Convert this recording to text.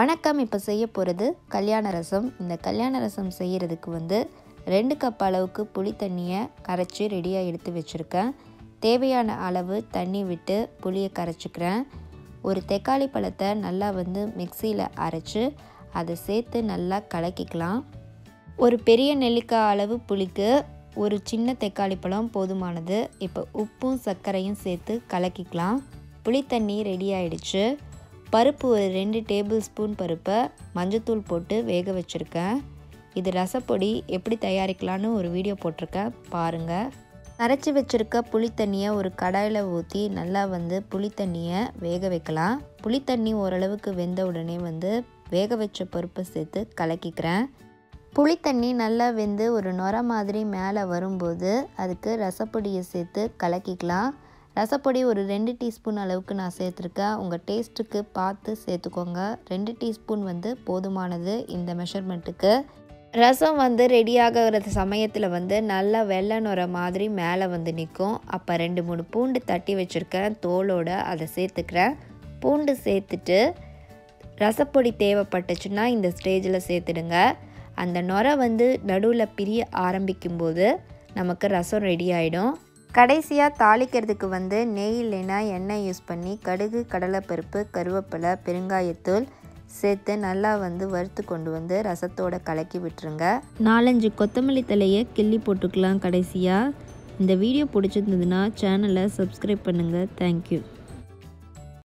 வணக்கம். இப்போ செய்ய போகிறது கல்யாண ரசம். இந்த கல்யாண ரசம் செய்கிறதுக்கு 2 கப் அளவுக்கு புளி தண்ணியை கரைச்சி ரெடியாக எடுத்து வச்சுருக்கேன். தேவையான அளவு தண்ணி விட்டு புளியை கரைச்சிக்கிறேன். ஒரு தக்காளி பழத்தை நல்லா மிக்சியில் அரைச்சி அதை சேர்த்து நல்லா கலக்கிக்கலாம். ஒரு பெரிய நெல்லிக்காய் அளவு புளிக்கு ஒரு சின்ன தக்காளி பழம் போதுமானது. இப்போ உப்பும் சர்க்கரையும் சேர்த்து கலக்கிக்கலாம். புளி தண்ணி ரெடி ஆகிடுச்சு. பருப்பு ஒரு 2 டேபிள் ஸ்பூன் பருப்பை மஞ்சத்தூள் போட்டு வேக வச்சுருக்கேன். இது ரசப்பொடி எப்படி தயாரிக்கலான்னு ஒரு வீடியோ போட்டிருக்கேன், பாருங்கள். கரைச்சி வச்சுருக்க புளி தண்ணியை ஒரு கடாயில் ஊற்றி நல்லா புளி தண்ணியை வேக வைக்கலாம். புளி தண்ணி ஓரளவுக்கு வெந்த உடனே வேக வச்ச பருப்பை சேர்த்து கலக்கிக்கிறேன். புளி தண்ணி நல்லா வெந்து ஒரு நுர மாதிரி மேலே வரும்போது அதுக்கு ரசப்பொடியை சேர்த்து கலக்கிக்கலாம். ரசப்பொடி ஒரு 2 டீஸ்பூன் அளவுக்கு நான் சேர்த்துருக்கேன். உங்கள் டேஸ்ட்டுக்கு பார்த்து சேர்த்துக்கோங்க. 2 டீஸ்பூன் போதுமானது இந்த மெஷர்மெண்ட்டுக்கு. ரசம் ரெடியாகிற சமயத்தில் நல்லா வெள்ளை நுர மாதிரி மேலே நிற்கும். அப்போ 2-3 பூண்டு தட்டி வச்சுருக்கேன் தோலோடு, அதை சேர்த்துக்கிறேன். பூண்டு சேர்த்துட்டு ரசப்பொடி தேவைப்பட்டுச்சுன்னா இந்த ஸ்டேஜில் சேர்த்துடுங்க. அந்த நுர நடுவில் பிரிய ஆரம்பிக்கும்போது நமக்கு ரசம் ரெடி ஆகிடும். கடைசியாக தாளிக்கிறதுக்கு நெய் இல்லைன்னா எண்ணெய் யூஸ் பண்ணி கடுகு, கடலைப்பருப்பு, கருவேப்பிலை, பெருங்காயத்தூள் சேர்த்து நல்லா வறுத்து கொண்டு ரசத்தோடு கலக்கி விட்டுருங்க. 4-5 கொத்தமல்லி தலையை கிள்ளி போட்டுக்கலாம். கடைசியாக இந்த வீடியோ பிடிச்சிருந்ததுன்னா சேனலை சப்ஸ்கிரைப் பண்ணுங்கள். தேங்க்யூ.